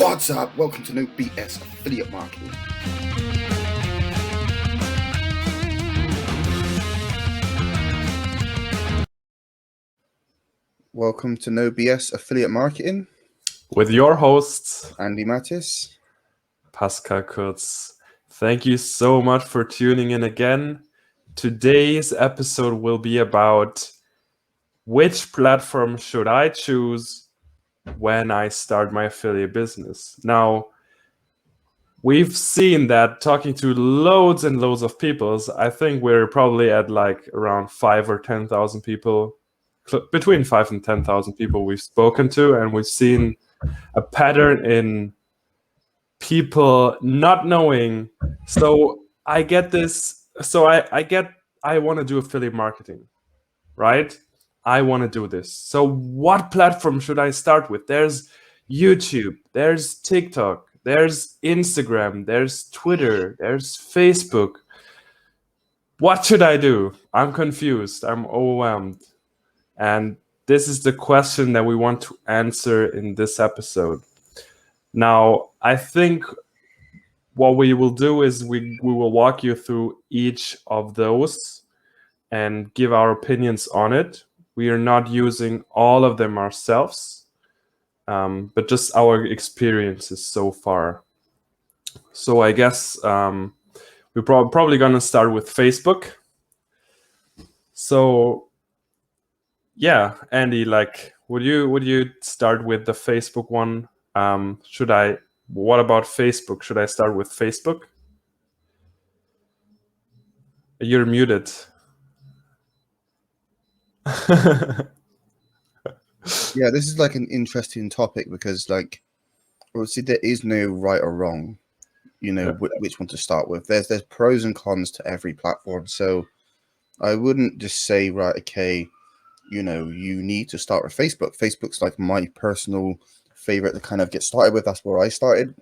What's up? Welcome to No BS Affiliate Marketing. Welcome to No BS Affiliate Marketing with your hosts, Andy Mattis, Pascal Kurz. Thank you so much for tuning in again. Today's episode will be about which platform should I choose when I start my affiliate business. Now, we've seen that talking to loads and loads of people. I think we're probably at like around 5 or 10,000 people, between 5 and 10,000 people we've spoken to, and we've seen a pattern in people not knowing. So I get this. So I want to do affiliate marketing, right? I want to do this. So what platform should I start with? There's YouTube, there's TikTok, there's Instagram, there's Twitter, there's Facebook. What should I do? I'm confused. I'm overwhelmed. And this is the question that we want to answer in this episode. Now, I think what we will do is we will walk you through each of those and give our opinions on it. We are not using all of them ourselves, but just our experiences so far. So I guess we're probably going to start with Facebook. So yeah, Andy, like, would you start with the Facebook one? What about Facebook? Should I start with Facebook? You're muted. Yeah, this is like an interesting topic because, like, obviously there is no right or wrong, which one to start with. There's pros and cons to every platform. So I wouldn't just say, right, okay, you need to start with Facebook. Facebook's like my personal favorite to kind of get started with. That's where I started.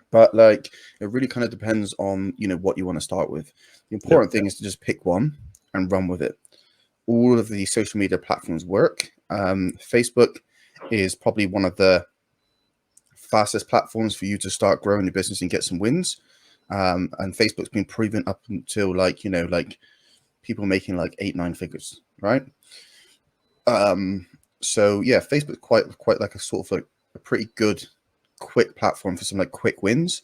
But like, it really kind of depends on, what you want to start with. The important thing is to just pick one and run with it. All of the social media platforms work. Facebook is probably one of the fastest platforms for you to start growing your business and get some wins. And Facebook's been proven up until like people making like 8-9 figures, right? So yeah, Facebook's quite like a sort of like a pretty good quick platform for some like quick wins.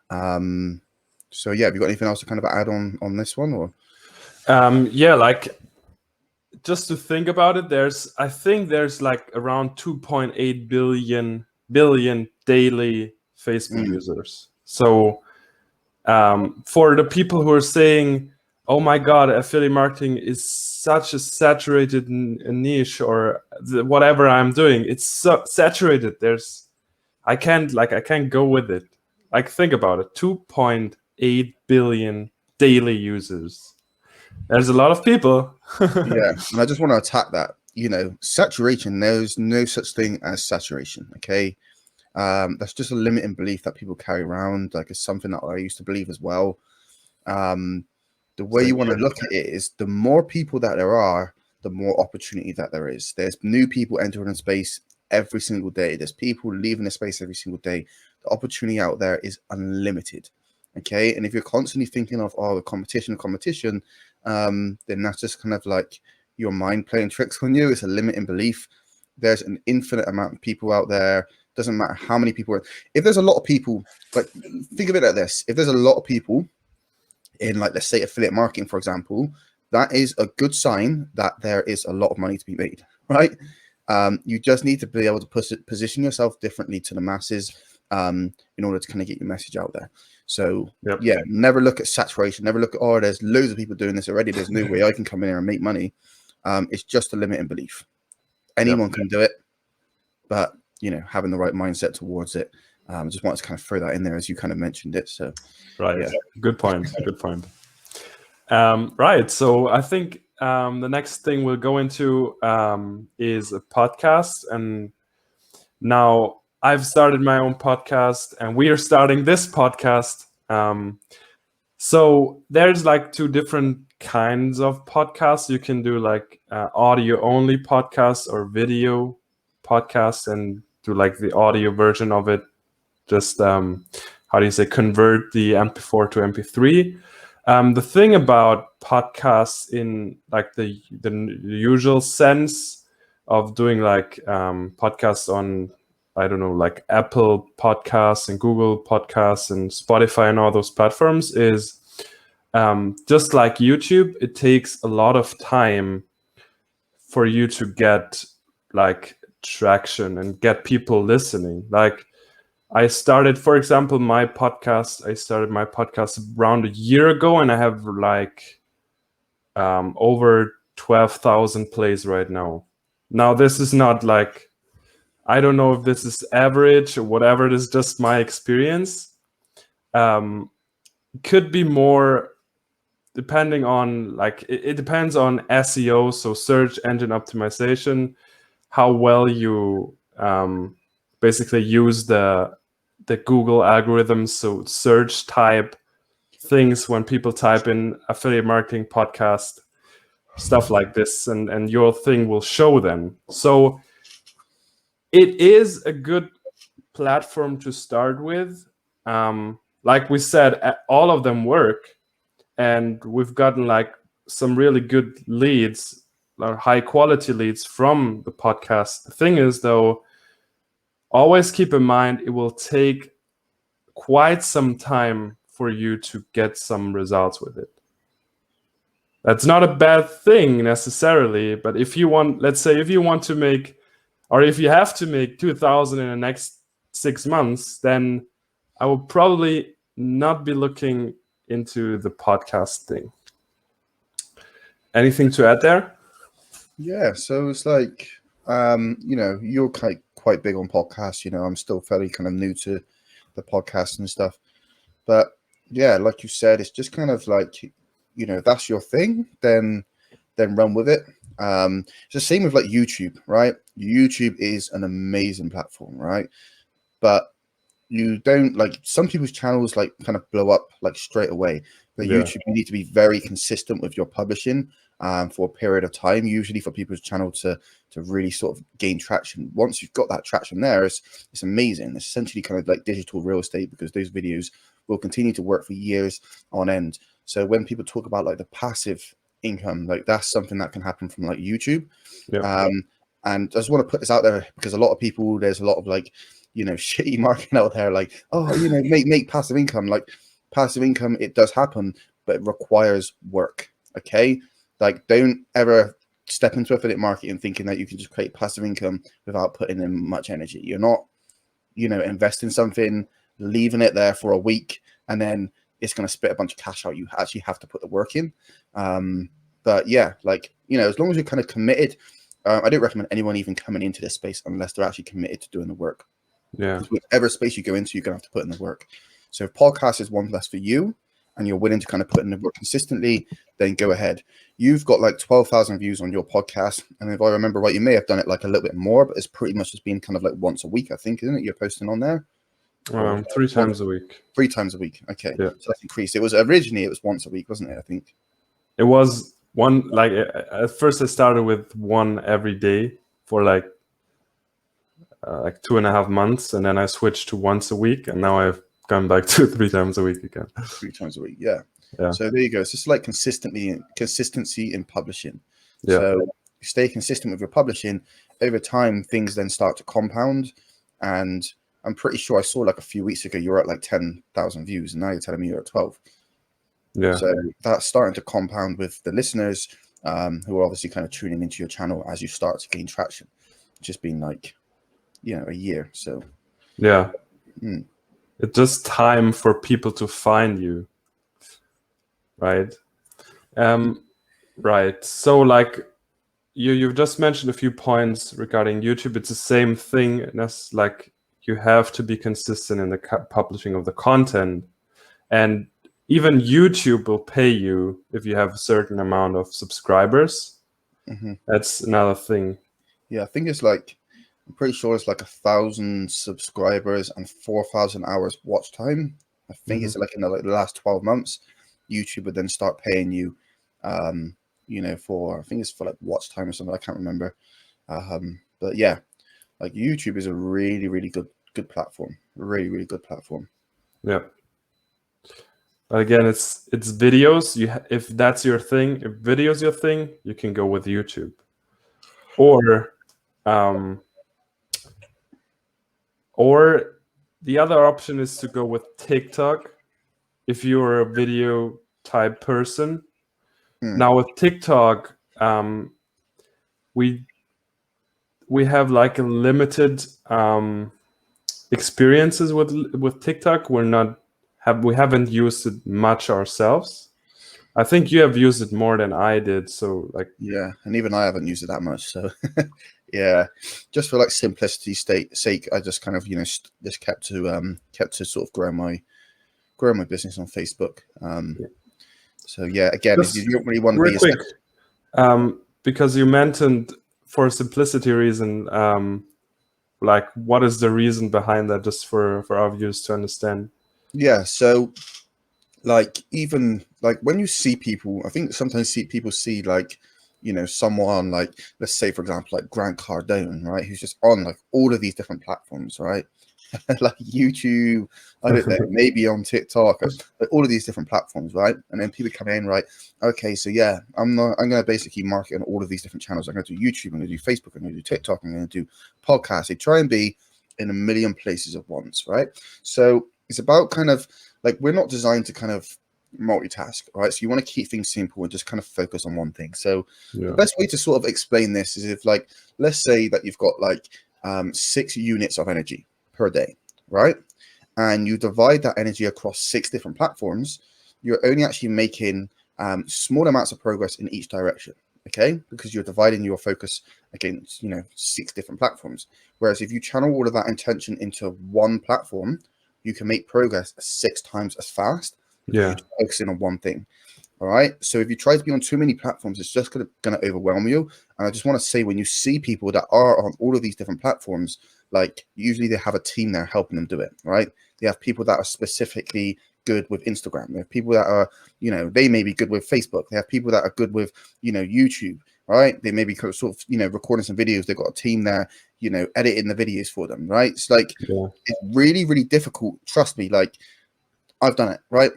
So yeah, have you got anything else to kind of add on this one, or? Yeah, like, just to think about it, I think there's like around 2.8 billion daily Facebook users. So for the people who are saying, oh my God, affiliate marketing is such a saturated niche, or whatever I'm doing, it's so saturated. I can't go with it. Like, think about it, 2.8 billion daily users. There's a lot of people. Yeah, and I just want to attack that. Saturation, there's no such thing as saturation, okay? That's just a limiting belief that people carry around. Like, it's something that I used to believe as well. The way you want to look at it is the more people that there are, the more opportunity that there is. There's new people entering the space every single day. There's people leaving the space every single day. The opportunity out there is unlimited, okay? And if you're constantly thinking of, the competition, then that's just kind of like your mind playing tricks on you. It's a limiting belief. There's an infinite amount of people out there. Doesn't matter how many people are. If there's a lot of people, like, think of it like this: if there's a lot of people in, like, let's say affiliate marketing, for example, that is a good sign that there is a lot of money to be made, right? You just need to be able to position yourself differently to the masses in order to kind of get your message out there. So yeah, never look at saturation. Never look at, there's loads of people doing this already, there's no way I can come in here and make money. It's just a limiting belief. Anyone can do it, but having the right mindset towards it. I just wanted to kind of throw that in there as you kind of mentioned it. So right, yeah. Good point. Right, so I think the next thing we'll go into is a podcast. And now I've started my own podcast, and we are starting this podcast. So there's like two different kinds of podcasts. You can do like audio only podcasts or video podcasts and do like the audio version of it. just how do you say, convert the MP4 to MP3. The thing about podcasts in like the usual sense of doing like podcasts on, I don't know, like Apple Podcasts and Google Podcasts and Spotify and all those platforms is just like YouTube, it takes a lot of time for you to get like traction and get people listening. Like I started, for example, I started my podcast around a year ago, and I have like over 12,000 plays right now. Now, this is not like, I don't know if this is average or whatever, it is just my experience. Could be more depending on, like, it depends on SEO, so search engine optimization, how well you basically use the Google algorithms, so search type things when people type in affiliate marketing podcast, stuff like this, and your thing will show them. So it is a good platform to start with. Like we said, all of them work, and we've gotten like some really good leads, or high quality leads from the podcast. The thing is, though, always keep in mind it will take quite some time for you to get some results with it. That's not a bad thing necessarily, but if you want, let's say if you want to make, or if you have to make 2,000 in the next 6 months, then I will probably not be looking into the podcast thing. Anything to add there? Yeah, so it's like, you're quite big on podcasts. I'm still fairly kind of new to the podcast and stuff, but yeah, like you said, it's just kind of like, if that's your thing, then run with it. It's the same with like YouTube, right? YouTube is an amazing platform, right? But you don't, like, some people's channels like kind of blow up like straight away. But YouTube, you need to be very consistent with your publishing for a period of time, usually for people's channel to really sort of gain traction. Once you've got that traction there, it's amazing. It's essentially kind of like digital real estate, because those videos will continue to work for years on end. So when people talk about like the passive income, like that's something that can happen from like YouTube. And I just want to put this out there, because a lot of people, there's a lot of like, shitty marketing out there, like, oh, make passive income. Like, passive income, it does happen, but it requires work. Okay, like, don't ever step into affiliate marketing thinking that you can just create passive income without putting in much energy. You're not, investing something, leaving it there for a week, and then it's going to spit a bunch of cash out. You actually have to put the work in. But yeah, like, as long as you're kind of committed, I don't recommend anyone even coming into this space unless they're actually committed to doing the work. Yeah. Whatever space you go into, you're going to have to put in the work. So if podcast is one that's for you, and you're willing to kind of put in the work consistently, then go ahead. You've got like 12,000 views on your podcast. And if I remember right, you may have done it like a little bit more, but it's pretty much just been kind of like once a week, I think, isn't it? You're posting on there? 3 times a week. 3 times a week. Okay. Yeah. So that's increased. It was originally, it was once a week, wasn't it? I think. It was one, like, at first I started with one every day for like 2.5 months, and then I switched to once a week, and now I've gone back to 3 times a week again. 3 times a week, yeah. Yeah. So there you go. It's just like consistency in publishing. Yeah. So you stay consistent with your publishing. Over time, things then start to compound. And I'm pretty sure I saw like a few weeks ago you were at like 10,000 views, and now you're telling me you're at 12. Yeah. So that's starting to compound with the listeners who are obviously kind of tuning into your channel as you start to gain traction. It's just been like, a year. So yeah. It's just time for people to find you. Right. Right. So like you've just mentioned a few points regarding YouTube. It's the same thing as like you have to be consistent in the publishing of the content, and even YouTube will pay you if you have a certain amount of subscribers. That's another thing. Yeah, I think it's like, I'm pretty sure it's like 1,000 subscribers and 4,000 hours watch time. I think it's like in the last 12 months, YouTube would then start paying you, for, I think it's for like watch time or something. I can't remember. But yeah, like YouTube is a really, really good platform. Really, really good platform. Yeah. Again, it's videos. If that's your thing, if video's your thing, you can go with YouTube. Or the other option is to go with TikTok if you're a video type person. Now with TikTok, we have like a limited experiences with TikTok. We haven't used it much ourselves. I think you have used it more than I did. So like, yeah, and even I haven't used it that much. So yeah, just for like simplicity's sake, I just kind of just kept to sort of grow my business on Facebook. So yeah, again, if you don't really want to be quick, because you mentioned for simplicity reason, like what is the reason behind that, just for our viewers to understand? Yeah, so like even like when you see people, I think sometimes people see like someone like, let's say for example like Grant Cardone, right, who's just on like all of these different platforms, right? Like YouTube, I don't know, maybe on TikTok, like all of these different platforms, right? And then people come in, right? Okay, so yeah, I'm gonna basically market on all of these different channels. I'm gonna do YouTube, I'm gonna do Facebook, I'm gonna do TikTok, I'm gonna do podcasts. They try and be in a million places at once, right? So it's about kind of like, we're not designed to kind of multitask, right? So you want to keep things simple and just kind of focus on one thing. So the best way to sort of explain this is if, like, let's say that you've got like 6 units of energy per day, right? And you divide that energy across 6 different platforms, you're only actually making small amounts of progress in each direction, okay? Because you're dividing your focus against 6 different platforms. Whereas if you channel all of that intention into one platform, you can make progress 6 times as fast because you're focusing on one thing. All right. So if you try to be on too many platforms, it's just going to overwhelm you. And I just want to say, when you see people that are on all of these different platforms, like usually they have a team there helping them do it. Right. They have people that are specifically good with Instagram. They have people that are, they may be good with Facebook. They have people that are good with, YouTube. Right. They may be sort of, recording some videos. They've got a team there, editing the videos for them. Right. It's like, it's really, really difficult. Trust me. Like, I've done it. Right.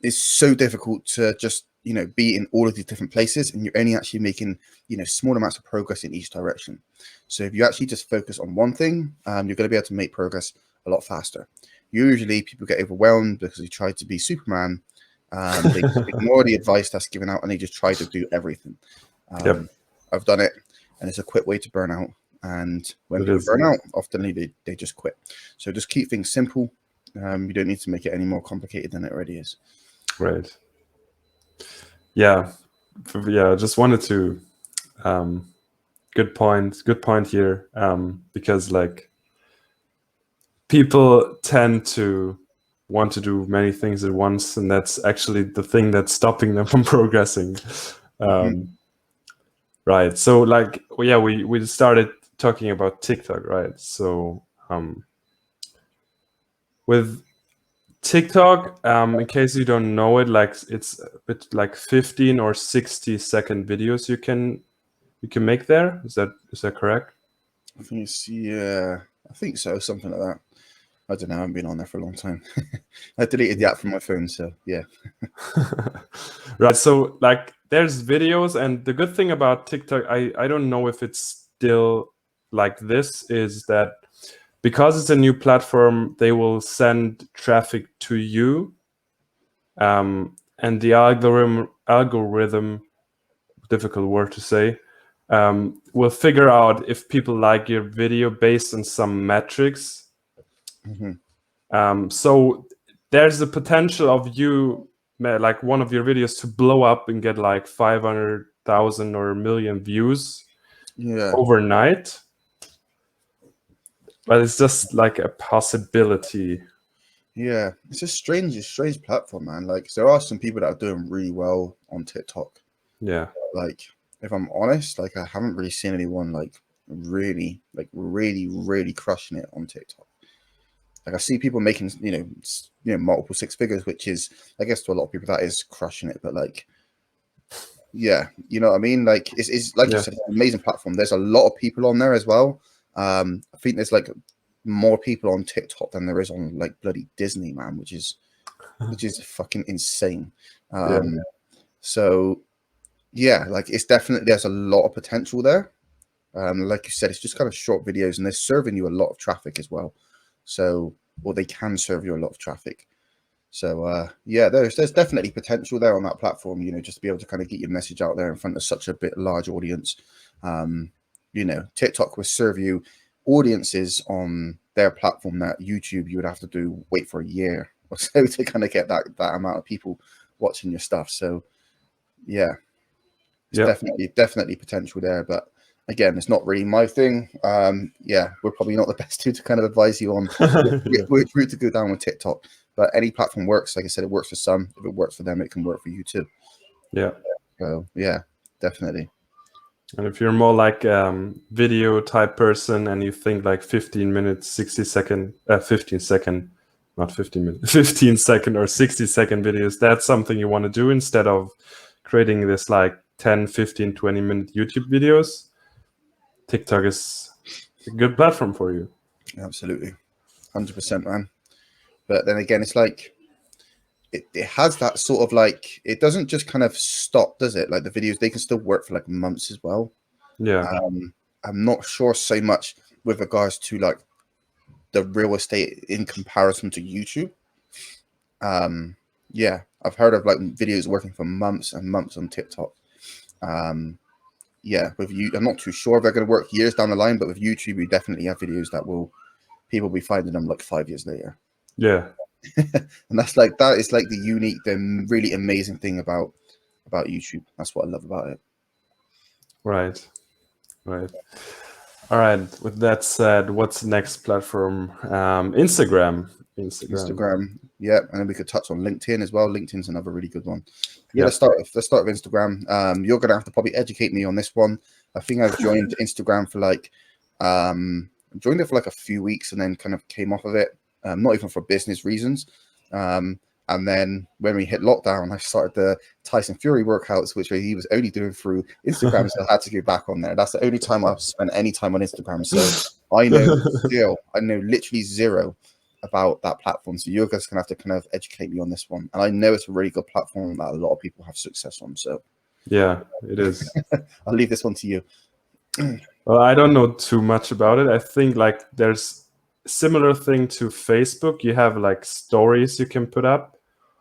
It's so difficult to just be in all of these different places, and you're only actually making small amounts of progress in each direction. So if you actually just focus on one thing, you're going to be able to make progress a lot faster. Usually people get overwhelmed because they try to be Superman. They ignore the advice that's given out, and they just try to do everything. I've done it, and it's a quick way to burn out. And when people burn out, often they just quit. So just keep things simple. You don't need to make it any more complicated than it already is. Right. Yeah. I just wanted to good point here, because like people tend to want to do many things at once, and that's actually the thing that's stopping them from progressing. Right. So like, we started talking about TikTok, right? So with TikTok, in case you don't know it, like it's like 15 or 60-second videos you can make there. Is that correct? I think I think so, something like that. I don't know. I haven't been on there for a long time. I deleted the app from my phone, so yeah. Right. So like, there's videos, and the good thing about TikTok, I don't know if it's still like this, is that because it's a new platform, they will send traffic to you, and the algorithm, difficult word to say, will figure out if people like your video based on some metrics. So there's the potential of you, like one of your videos, to blow up and get like 500,000 or 1,000,000 views overnight. But it's just like a possibility. Yeah, it's a strange platform, man. Like, there are some people that are doing really well on TikTok. Yeah. Like, if I'm honest, like I haven't really seen anyone like really crushing it on TikTok. Like, I see people making multiple 6 figures, which is, I guess, to a lot of people that is crushing it. But like, yeah, you know what I mean? Like, it's like you said, it's an amazing platform. There's a lot of people on there as well. I think there's like more people on TikTok than there is on like bloody Disney, man, which is fucking insane. Yeah. So yeah, like it's definitely, there's a lot of potential there. Like you said, it's just kind of short videos, and they're serving you a lot of traffic as well. So, or they can serve you a lot of traffic. So yeah, there's definitely potential there on that platform, you know, just to be able to kind of get your message out there in front of such a large audience. You know, TikTok will serve you audiences on their platform that YouTube you would have to wait for a year or so to kind of get that amount of people watching your stuff. So yeah, it's Yeah. definitely potential there, but again, it's not really my thing. Yeah, we're probably not the best two to kind of advise you on Yeah. which route to go down with TikTok. But any platform works. Like I said, it works for some. If it works for them, it can work for you too. Yeah. So yeah, definitely. And if you're more like video type person and you think like 15 minutes, 60-second, 15-second, not 15 minutes, 15-second or 60-second videos, that's something you want to do instead of creating this like 10, 15, 20-minute YouTube videos. TikTok is a good platform for you. Absolutely. 100%, man. But then again, it's like, it has that sort of like, it doesn't just kind of stop, does it? Like the videos, they can still work for like months as well. Yeah. I'm not sure so much with regards to like the real estate in comparison to YouTube. Yeah, I've heard of like videos working for months and months on TikTok. Yeah, with you, I'm not too sure if they're going to work years down the line, but with YouTube, you definitely have videos that people will be finding them like 5 years later. Yeah. And that is like the really amazing thing about YouTube. That's what I love about it. Right. Right. All right. With that said, what's the next platform? Instagram. Instagram, yeah, and then we could touch on LinkedIn as well. LinkedIn's another really good one. Yeah, Yeah. let's start with Instagram. You're gonna have to probably educate me on this one. I think I've joined Instagram for like joined it for like a few weeks and then kind of came off of it. Not even for business reasons. And then when we hit lockdown, I started the Tyson Fury workouts, which he was only doing through Instagram, so I had to go back on there. That's the only time I've spent any time on Instagram. So I know literally zero about that platform. So you're just gonna have to kind of educate me on this one. And I know it's a really good platform that a lot of people have success on. So Yeah, it is. I'll leave this one to you. Well, I don't know too much about it. I think like there's a similar thing to Facebook. You have like stories you can put up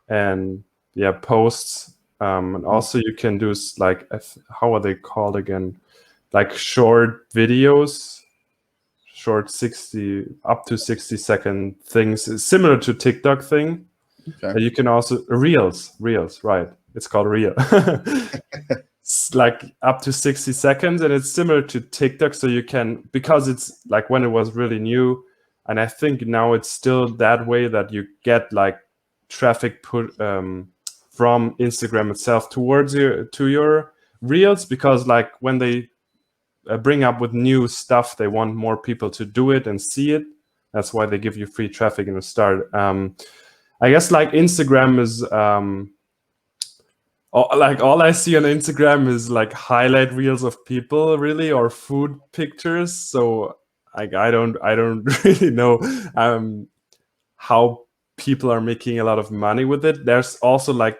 and yeah, posts. And also you can do like, how are they called again? Like short videos, short 60 up to 60-second things, similar to TikTok thing. Okay. You can also reels, right? It's called reel. It's like up to 60 seconds, and it's similar to TikTok. So you can, because it's like when it was really new, and I think now it's still that way that you get like traffic put from Instagram itself towards your reels, because like when they bring up with new stuff, they want more people to do it and see it. That's why they give you free traffic in the start. I guess like Instagram is all I see on Instagram is like highlight reels of people really, or food pictures. So like I don't really know how people are making a lot of money with it. There's also like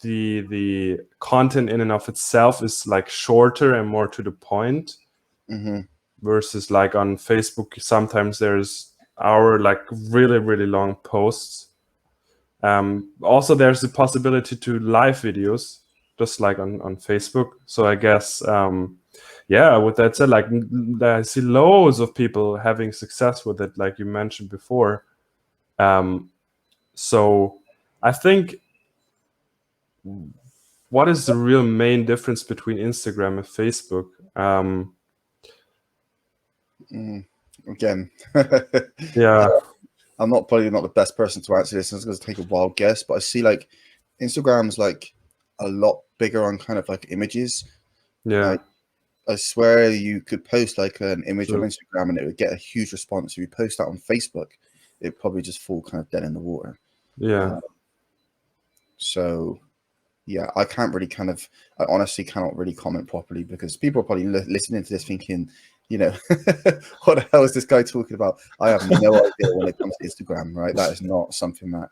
the content in and of itself is like shorter and more to the point. Versus like on Facebook, sometimes there's like really long posts. Also, there's the possibility to live videos, just like on Facebook. So I guess, yeah, with that said, like I see loads of people having success with it, like you mentioned before. So I think, what is the real main difference between Instagram and Facebook? Again, Yeah. I'm probably not the best person to answer this. It's going to take a wild guess, but I see like Instagram's like a lot bigger on kind of like images. Yeah. Like, I swear you could post like an image True. on Instagram and it would get a huge response. If you post that on Facebook, it'd probably just fall kind of dead in the water. Yeah. So yeah, I can't really I honestly cannot really comment properly, because people are probably listening to this thinking, what the hell is this guy talking about? I have no idea when it comes to Instagram, right? That is not something that,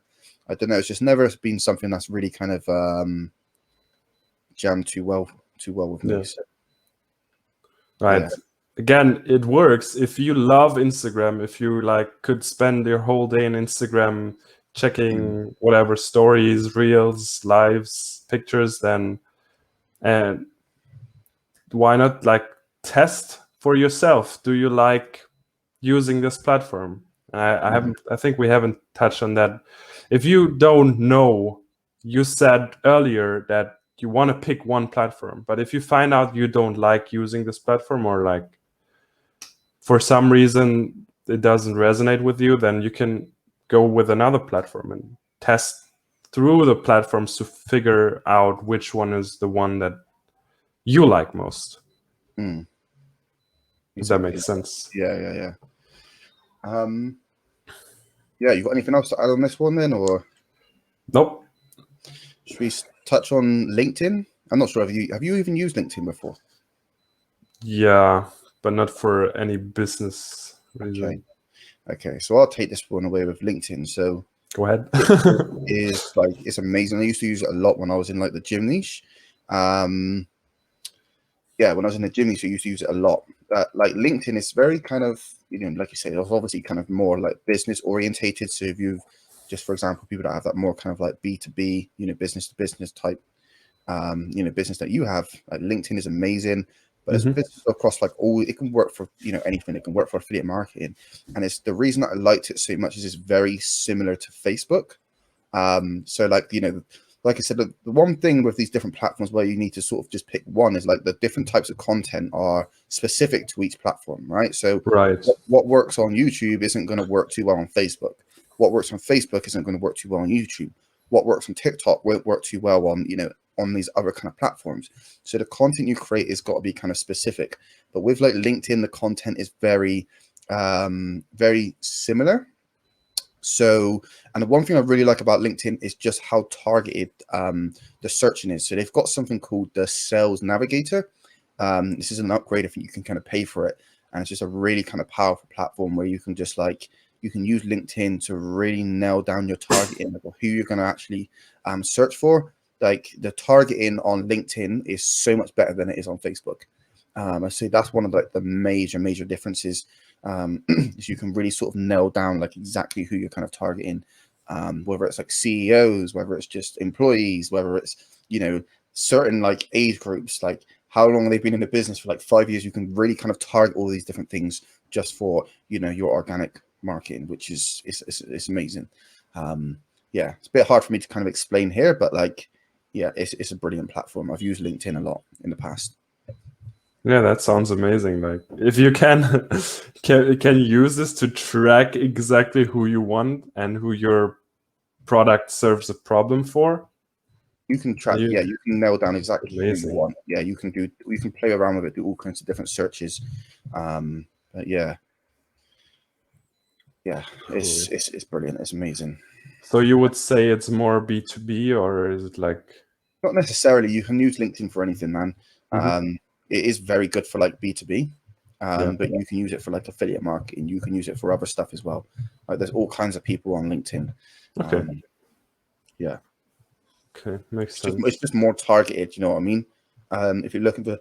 I don't know. It's just never been something that's really kind of jammed too well with me. Yeah. So, Right. yeah. Again, it works. If you love Instagram, if you like could spend your whole day on Instagram checking whatever stories, reels, lives, pictures, then and why not like test for yourself? Do you like using this platform? I think we haven't touched on that. If you don't know, you said earlier that you want to pick one platform, but if you find out you don't like using this platform, or like for some reason it doesn't resonate with you, then you can go with another platform and test through the platforms to figure out which one is the one that you like most. Mm. If that makes sense. Yeah. Yeah, you got anything else to add on this one then, or Nope. should we touch on LinkedIn? I'm not sure. Have you even used LinkedIn before? Yeah, but not for any business reason. Okay. So I'll take this one away with LinkedIn. So Go ahead. is like, it's amazing. I used to use it a lot when I was in like the gym niche. Yeah, when I was in the gym niche, I used to use it a lot. Like LinkedIn is very kind of, like you say, it's obviously kind of more like business orientated. So if you've just, for example, people that have that more kind of like B2B, business to business type, business that you have, like LinkedIn is amazing. But it's business across like all, it can work for, anything. It can work for affiliate marketing. And it's the reason that I liked it so much is it's very similar to Facebook. So like, like I said, the one thing with these different platforms where you need to sort of just pick one is like the different types of content are specific to each platform, right? So Right. what works on YouTube isn't going to work too well on Facebook. What works on Facebook isn't going to work too well on YouTube. What works on TikTok won't work too well on, on these other kind of platforms. So the content you create has got to be kind of specific. But with like LinkedIn, the content is very, very similar. So, and the one thing I really like about LinkedIn is just how targeted the searching is. So they've got something called the Sales Navigator. This is an upgrade if you can kind of pay for it. And it's just a really kind of powerful platform where you can just like, you can use LinkedIn to really nail down your targeting of who you're going to actually search for. Like the targeting on LinkedIn is so much better than it is on Facebook. I say that's one of the major differences. Is you can really sort of nail down like exactly who you're kind of targeting, whether it's like CEOs, whether it's just employees, whether it's certain like age groups, like how long they've been in the business for like 5 years. You can really kind of target all these different things just for your organic marketing, which is it's amazing. Yeah, it's a bit hard for me to kind of explain here, but like yeah, it's a brilliant platform. I've used LinkedIn a lot in the past. Yeah, that sounds amazing. Like if you can can use this to track exactly who you want and who your product serves a problem for. You can track, yeah, you can nail down exactly who you Amazing. want. Yeah, you can play around with it, do all kinds of different searches. But yeah, Cool. it's brilliant. It's amazing. So you would say it's more B2B, or is it like? Not necessarily. You can use LinkedIn for anything, man. It is very good for like B2B, but you can use it for like affiliate marketing. You can use it for other stuff as well. Like there's all kinds of people on LinkedIn. Okay. Yeah. Okay, makes It's sense. just more targeted. You know what I mean? If you're looking for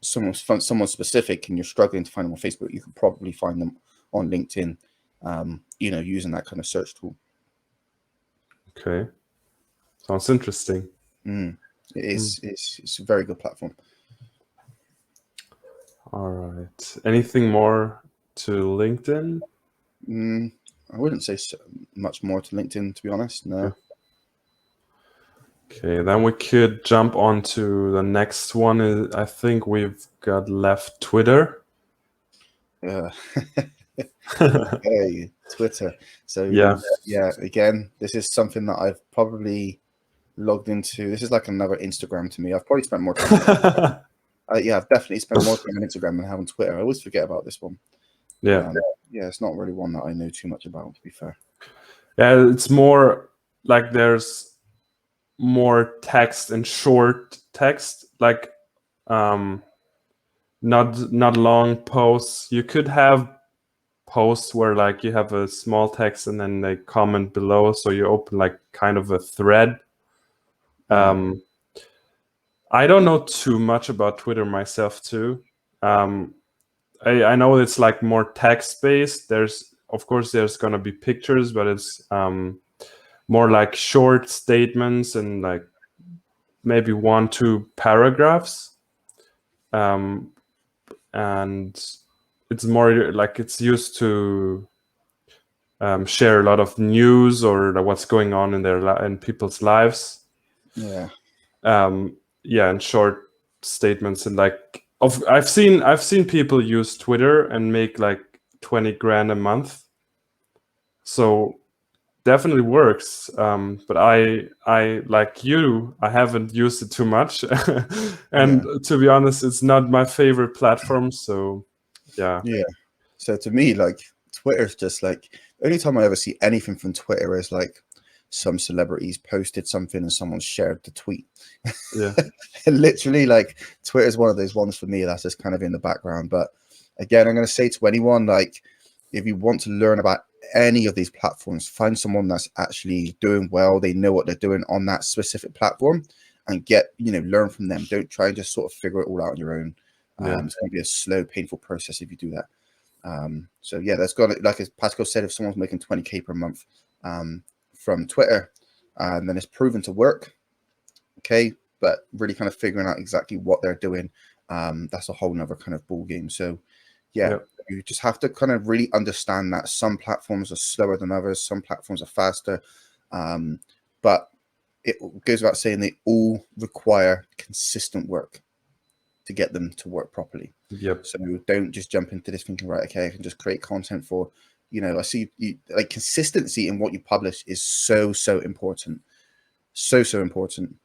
someone specific and you're struggling to find them on Facebook, you can probably find them on LinkedIn. Using that kind of search tool. Okay, sounds interesting. It is. It's a very good platform. All right. Anything more to LinkedIn? I wouldn't say so much more to LinkedIn, to be honest. No. Okay, then we could jump on to the next one. I think we've got left Twitter. Yeah. Okay, Twitter. So yeah, again, this is something that I've probably logged into. This is like another Instagram to me. I've probably spent more time. Yeah, I've definitely spent more time on Instagram than I have on Twitter. I always forget about this one. Yeah. Yeah, it's not really one that I know too much about, to be fair. Yeah, it's more like there's more text and short text. Like not long posts. You could have posts where like you have a small text and then they comment below, so you open like kind of a thread. I don't know too much about Twitter myself too. I know it's like more text based. Of course there's gonna be pictures, but it's more like short statements and like maybe 1-2 paragraphs. And it's more like it's used to share a lot of news or what's going on in people's lives. Yeah. And short statements, and like I've seen people use Twitter and make like 20 grand a month. So definitely works. But I like you, I haven't used it too much. And to be honest, it's not my favorite platform. So yeah. So to me, like, Twitter's just like, the only time I ever see anything from Twitter is like some celebrities posted something and someone shared the tweet. Yeah. And literally, like, Twitter's one of those ones for me that's just kind of in the background. But again, I'm going to say to anyone, like, if you want to learn about any of these platforms, find someone that's actually doing well, they know what they're doing on that specific platform, and learn from them. Don't try and just sort of figure it all out on your own. It's going to be a slow, painful process if you do that. So yeah, that's got, like as Pascal said, if someone's making 20K per month from Twitter, then it's proven to work. Okay, but really kind of figuring out exactly what they're doing, that's a whole nother kind of ball game. So yeah, you just have to kind of really understand that some platforms are slower than others, some platforms are faster, but it goes without saying they all require consistent work to get them to work properly. So don't just jump into this thinking, right, okay, I can just create content for, I see like consistency in what you publish is so important. So important.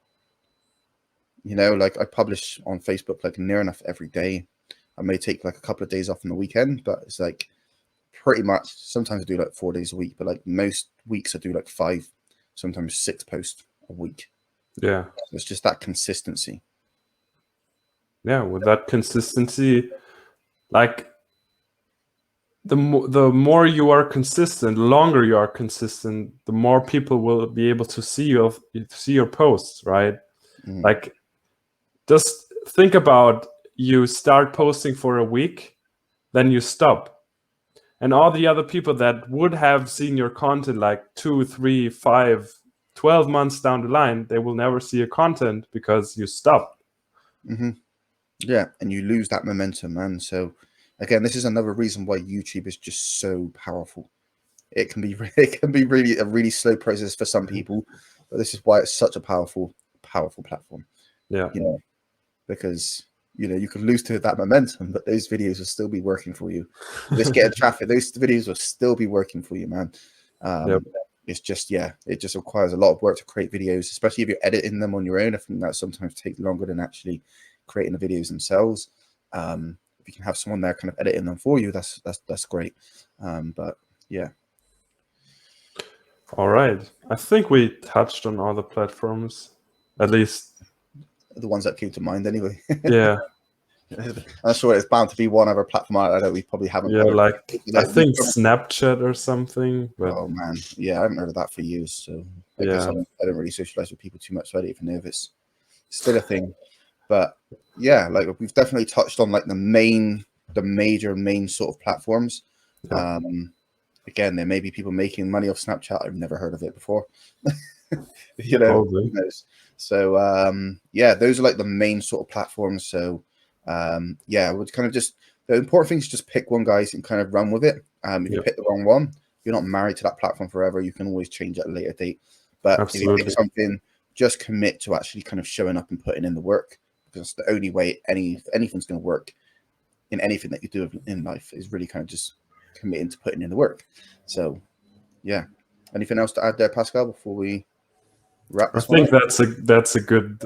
Like I publish on Facebook like near enough every day. I may take like a couple of days off on the weekend, but it's like pretty much, sometimes I do like 4 days a week, but like most weeks I do like 5, sometimes 6 posts a week. So it's just that consistency. With that consistency, like the more you are consistent, the longer you are consistent, the more people will be able to see your posts, right? Like, just think about, you start posting for a week, then you stop, and all the other people that would have seen your content like 2, 3, 5, 12 months down the line, they will never see your content because you stopped. Yeah, and you lose that momentum, man. So again, this is another reason why YouTube is just so powerful. It can be really a really slow process for some people, but this is why it's such a powerful platform. Because you could lose to that momentum, but those videos will still be working for you. Just getting traffic, those videos will still be working for you, man. It's just, it just requires a lot of work to create videos, especially if you're editing them on your own. I think that sometimes takes longer than actually creating the videos themselves. If you can have someone there kind of editing them for you, that's great. But yeah. All right, I think we touched on all the platforms, at least the ones that came to mind anyway. I'm sure it's bound to be one other platform I know we probably haven't covered. Like I think Snapchat or something, but oh man, I haven't heard of that for years, so I guess I don't really socialize with people too much, so I don't even know if it's still a thing. But yeah, like we've definitely touched on like the major sort of platforms. Again, there may be people making money off Snapchat. I've never heard of it before. Who knows? So those are like the main sort of platforms. So would kind of just, the important thing is just pick one, guys, and kind of run with it. If you pick the wrong one, you're not married to that platform forever. You can always change at a later date. But if you pick something, just commit to actually kind of showing up and putting in the work, because it's the only way anything's going to work in anything that you do in life, is really kind of just committing to putting in the work. So yeah, anything else to add there, Pascal, before we wrap this one? I think that's a good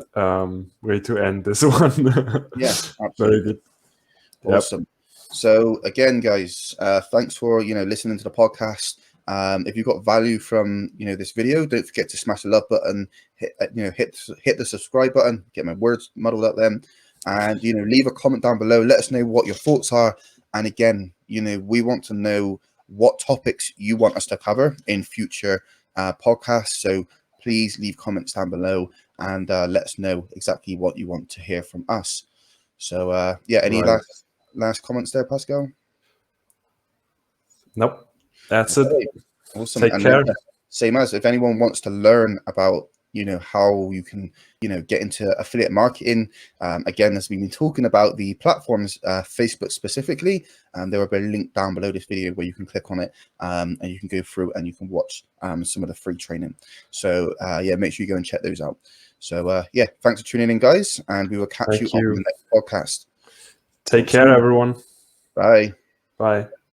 way to end this one. Yeah, absolutely. Very good. Awesome. So again, guys, thanks for listening to the podcast. If you got value from this video, don't forget to smash the love button, hit the subscribe button. Get my words muddled up then. and leave a comment down below. Let us know what your thoughts are. And again, we want to know what topics you want us to cover in future podcasts. So please leave comments down below and let us know exactly what you want to hear from us. So any Right. last comments there, Pascal? Nope. That's it. Awesome. Take And care. then, same as if anyone wants to learn about how you can get into affiliate marketing, again, as we've been talking about the platforms, Facebook specifically, there will be a link down below this video where you can click on it, and you can go through and you can watch some of the free training. So make sure you go and check those out. So thanks for tuning in, guys, and we will catch you on the next podcast. Take care, everyone. Bye. Bye.